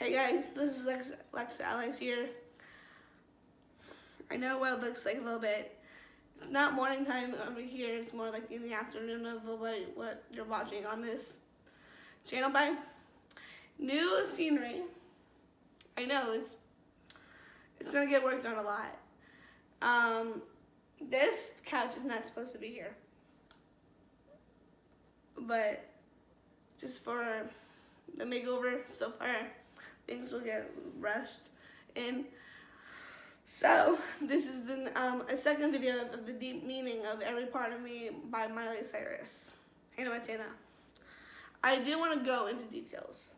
Hey guys, this is Lexa Alex here. I know what it looks like a little bit. It's not morning time over here, it's more like in the afternoon of what you're watching on this channel by. New scenery. I know, it's gonna get worked on a lot. This couch is not supposed to be here. But just for the makeover so far, things will get rushed in. So this is a second video of the deep meaning of Every Part of Me by Miley Cyrus. Hannah Montana. I do want to go into details.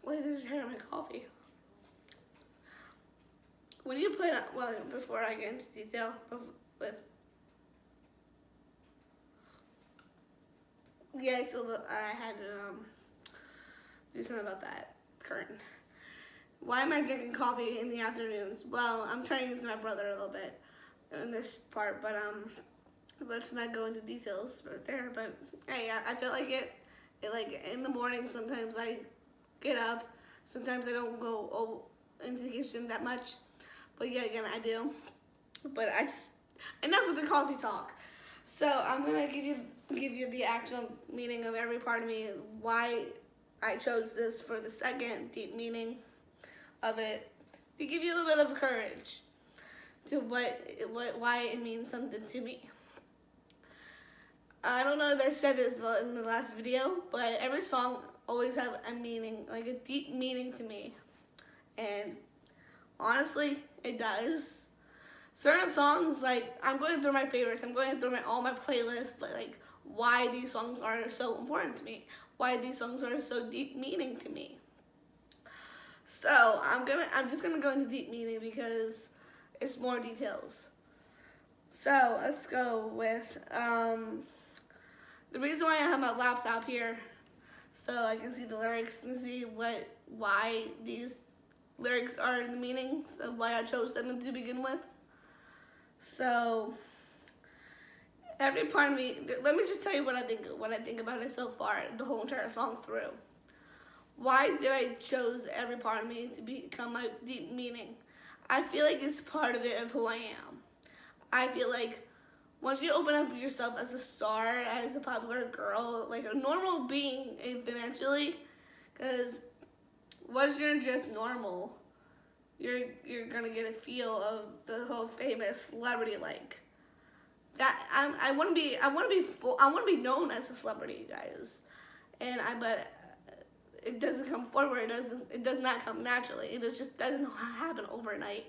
Wait, there's hair in my coffee. When you put, well, before I get into detail with, yeah, so I had to do something about that curtain. Why am I drinking coffee in the afternoons? Well, I'm turning into my brother a little bit in this part, but let's not go into details right there. But hey, I feel like it like in the morning. Sometimes I get up. Sometimes I don't go into the kitchen that much. But yeah, again, I do. But enough with the coffee talk. So I'm gonna give you the actual meaning of Every Part of Me, why I chose this for the second deep meaning of it, to give you a little bit of courage to why it means something to me. I don't know if I said this in the last video, but every song always have a meaning, like a deep meaning to me. And honestly, it does. Certain songs, like, I'm going through my favorites. I'm going through all my playlists, like why these songs are so important to me. Why these songs are so deep meaning to me. So I'm just gonna go into deep meaning because it's more details. So let's go with the reason why I have my laptop here, so I can see the lyrics and see why these lyrics are the meanings of why I chose them to begin with. So every part of me, let me just tell you what I think about it so far, the whole entire song through. Why did I chose Every Part of Me to become my deep meaning? I feel like it's part of it of who I am. I feel like once you open up yourself as a star, as a popular girl, like a normal being eventually, because once you're just normal, you're gonna get a feel of the whole famous celebrity like that. I want to be known as a celebrity, guys, but it doesn't come forward. It does not come naturally. It just doesn't happen overnight.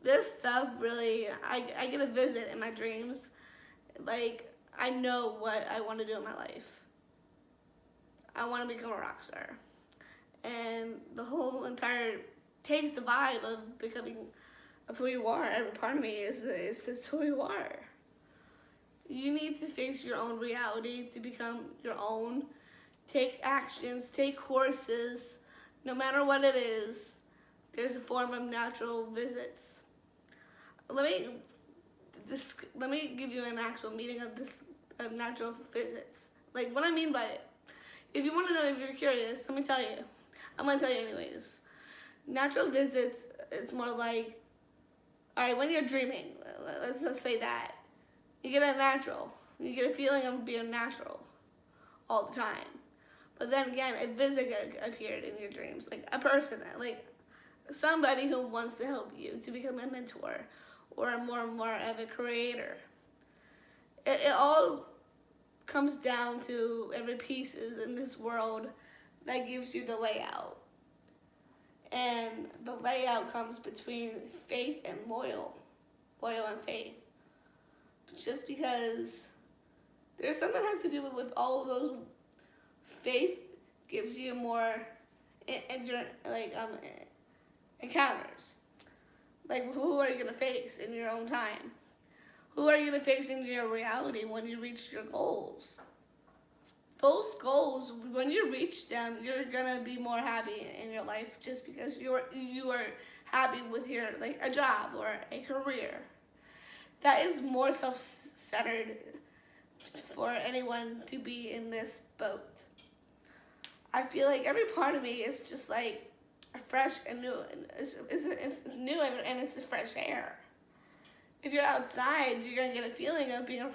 This stuff really, I get a visit in my dreams. Like, I know what I want to do in my life. I want to become a rock star. And the whole entire takes the vibe of becoming of who you are. Every part of me is who you are. You need to face your own reality to become your own. Take actions, take courses, no matter what it is. There's a form of natural visits. Let me give you an actual meaning of natural visits. Like what I mean by it. If you want to know, if you're curious, let me tell you. I'm gonna tell you anyways. Natural visits, it's more like, all right, when you're dreaming, let's just say that, you get you get a feeling of being natural all the time. But then again, a visit appeared in your dreams, like a person, like somebody who wants to help you to become a mentor or more and more of a creator. It all comes down to every pieces in this world that gives you the layout. And the layout comes between faith and loyal and faith. Just because there's something that has to do with all of those. Faith gives you more encounters. Like, who are you gonna face in your own time? Who are you gonna face in your reality when you reach your goals? Those goals, when you reach them, you're gonna be more happy in your life just because you are happy with your a job or a career. That is more self-centered for anyone to be in this boat. I feel like every part of me is just like a fresh and new, it's new and it's a fresh air. If you're outside, you're gonna get a feeling of being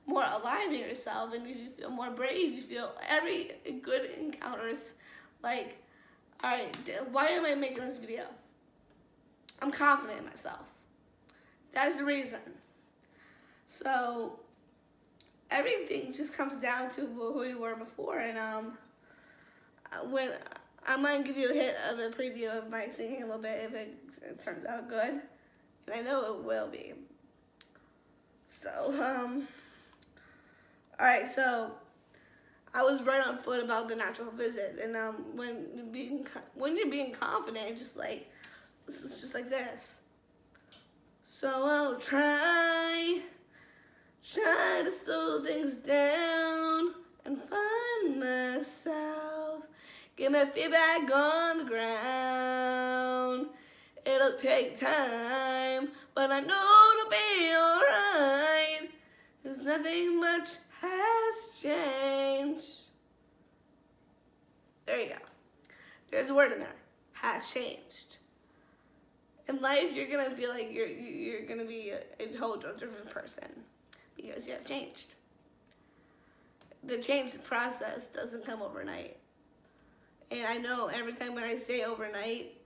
more alive in yourself, and you feel more brave. You feel every good encounters like, all right, why am I making this video? I'm confident in myself. That's the reason. So everything just comes down to who you were before, and when I might give you a hit of a preview of my singing a little bit if it turns out good, and I know it will be. So all right, so I was right on foot about the natural visit, and when you're being confident, it's just like it's just like this. So I'll try to slow things down and find myself, get my feet back on the ground. It'll take time, but I know it'll be alright, 'cause nothing much has changed. There you go. There's a word in there. Has changed. In life, you're gonna feel like you're gonna be a whole different person because you have changed. The change process doesn't come overnight. And I know every time when I say overnight,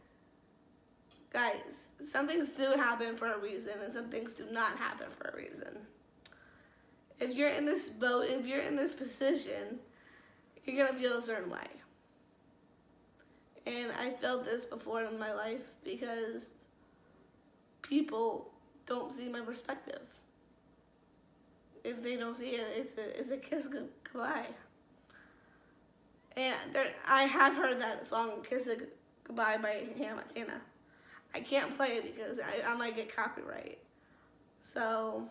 guys, some things do happen for a reason and some things do not happen for a reason. If you're in this boat, if you're in this position, you're gonna feel a certain way. And I felt this before in my life because people don't see my perspective. If they don't see it, it's a kiss goodbye. And I have heard that song, Kiss It Goodbye by Hannah Montana. I can't play it because I might get copyright. So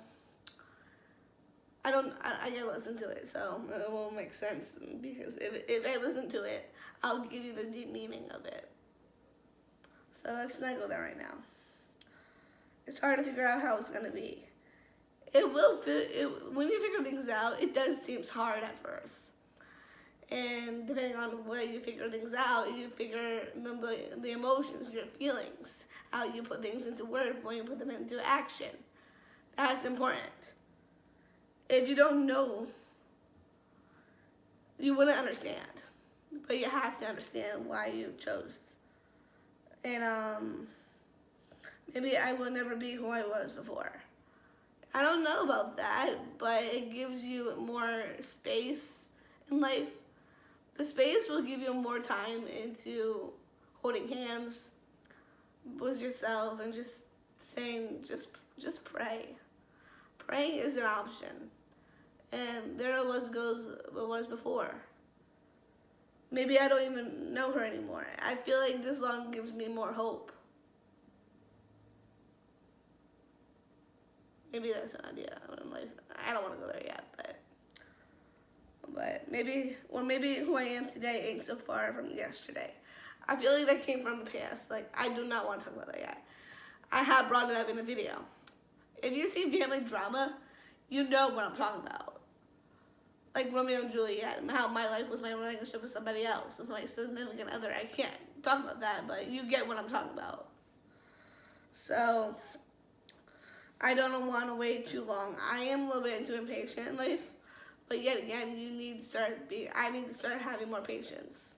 I gotta listen to it, so it won't make sense, because if I listen to it, I'll give you the deep meaning of it. So let's not go there right now. It's hard to figure out how it's gonna be. It will feel, when you figure things out, it does seem hard at first. And depending on the way you figure things out, you figure the emotions, your feelings, how you put things into words, when you put them into action. That's important. If you don't know, you wouldn't understand. But you have to understand why you chose. And maybe I will never be who I was before. I don't know about that, but it gives you more space in life. The space will give you more time into holding hands with yourself and just saying, just pray. Praying is an option. And there it was before. Maybe I don't even know her anymore. I feel like this song gives me more hope. Maybe that's an idea in life. I don't want to go there yet, but maybe who I am today ain't so far from yesterday. I feel like that came from the past. Like, I do not want to talk about that yet. I have brought it up in a video. If you see family drama, you know what I'm talking about. Like Romeo and Juliet, and how my life was my relationship with somebody else, with my significant other. I can't talk about that, but you get what I'm talking about. So I don't want to wait too long. I am a little bit too impatient in life, but yet again, I need to start having more patience,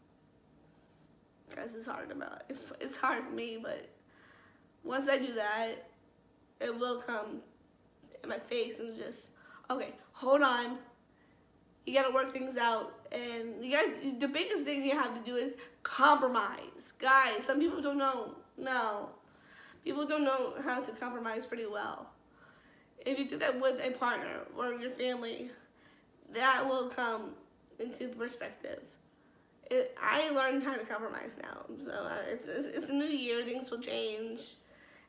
because it's hard it's hard for me, but once I do that, it will come in my face and just, okay, hold on. You gotta work things out, and the biggest thing you have to do is compromise. Guys, some people don't know. No. People don't know how to compromise pretty well. If you do that with a partner or your family, that will come into perspective. I learned how to compromise now. So it's the new year, things will change.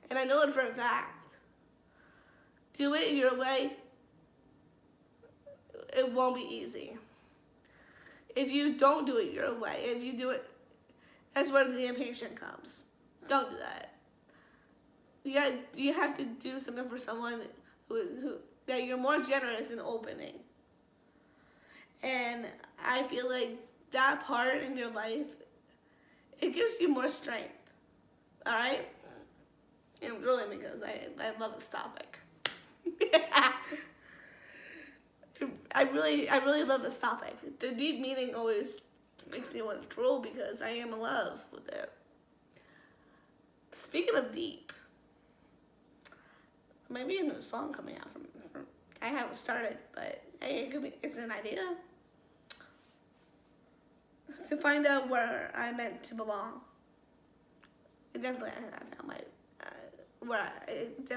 And I know it for a fact. Do it your way. It won't be easy. If you don't do it your way, if you do it, that's where the impatience comes. Don't do that. You have to do something for someone who that you're more generous in opening. And I feel like that part in your life, it gives you more strength. All right? And I'm drooling because I love this topic. I really love this topic. The deep meaning always makes me want to drool because I am in love with it. Speaking of deep, maybe a new song coming out from I haven't started, but hey, it's an idea. To find out where I'm meant to belong. It definitely, I found my, it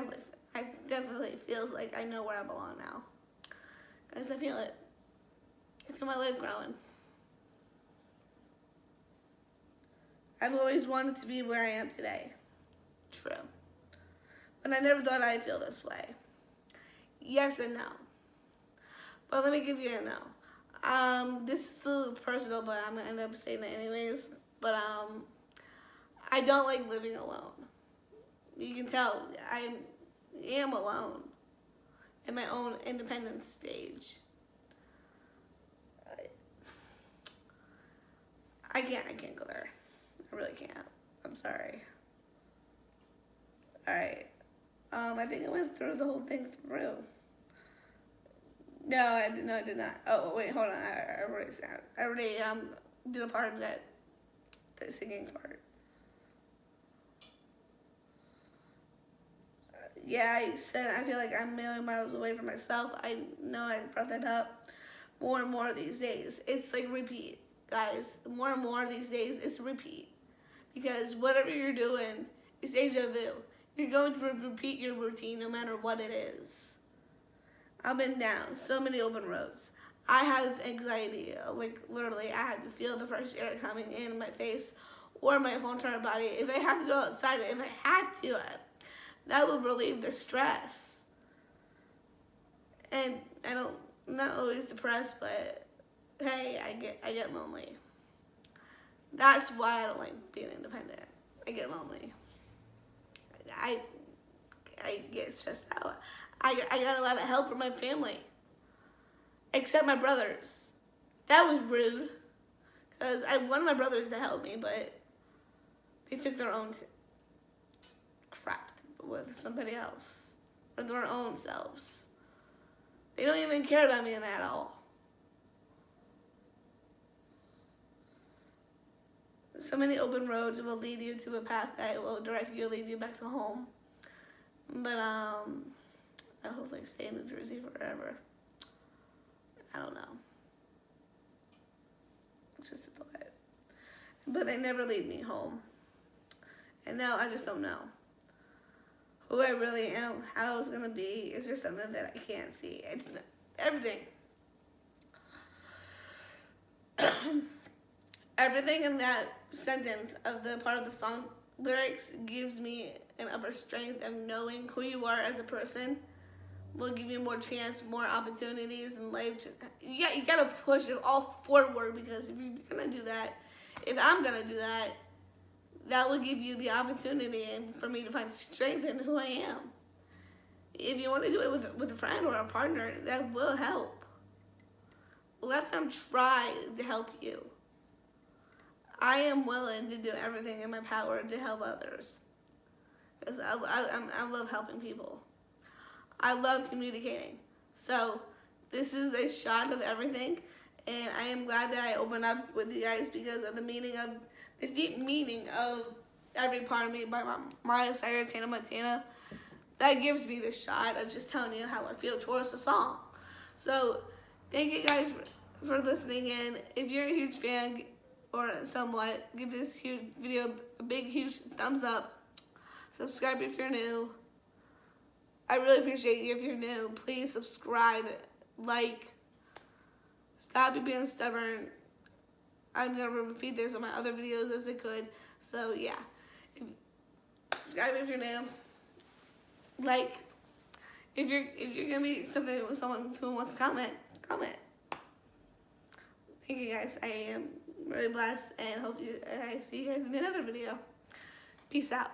definitely feels like I know where I belong now. Guys, I feel it. I feel my life growing. I've always wanted to be where I am today. True. But I never thought I'd feel this way. Yes and no. But let me give you a no. This is a little personal, but I'm gonna end up saying it anyways. But I don't like living alone. You can tell I am alone in my own independent stage. I can't go there. I really can't. I'm sorry. All right. I think I went through the whole thing through. No, I did not. Oh, wait, hold on. I already did a part of that singing part. Yeah, I said I feel like I'm a million miles away from myself. I know I brought that up more and more these days. It's like repeat, guys. More and more these days, it's repeat. Because whatever you're doing is deja vu. You're going to repeat your routine no matter what it is. I've been down so many open roads. I have anxiety. Like, literally, I have to feel the fresh air coming in my face or my whole entire body. If I have to go outside, if I have to, that will relieve the stress. And I'm not always depressed, but hey, I get lonely. That's why I don't like being independent. I get lonely. I get stressed out. I got a lot of help from my family, except my brothers. That was rude, because I wanted my brothers to help me, but they took their own crap with somebody else, or their own selves. They don't even care about me in that at all. So many open roads will lead you to a path that will direct you, lead you back to home. But I'll hopefully stay in New Jersey forever. I don't know. It's just a thought. But they never lead me home. And now I just don't know who I really am, how it's gonna be. Is there something that I can't see? It's everything. Everything in that sentence of the part of the song lyrics gives me an upper strength of knowing who you are as a person. Will give you more chance, more opportunities in life. You gotta push it all forward, because if you're gonna do that, if I'm gonna do that, that will give you the opportunity and for me to find strength in who I am. If you want to do it with a friend or a partner, that will help. Let them try to help you. I am willing to do everything in my power to help others, because I love helping people. I love communicating. So this is a shot of everything, and I am glad that I opened up with you guys because of the deep meaning of Every Part of Me by Miley Cyrus, Hannah Montana. That gives me the shot of just telling you how I feel towards the song. So thank you guys for listening in. If you're a huge fan or somewhat, give this huge video a big, huge thumbs up. Subscribe if you're new. I really appreciate you if you're new. Please subscribe, like, stop being stubborn. I'm going to repeat this on my other videos as I could. So, yeah. Subscribe if you're new. Like, if you're going to be something with someone who wants to comment. Thank you guys. I am really blessed and hope I see you guys in another video. Peace out.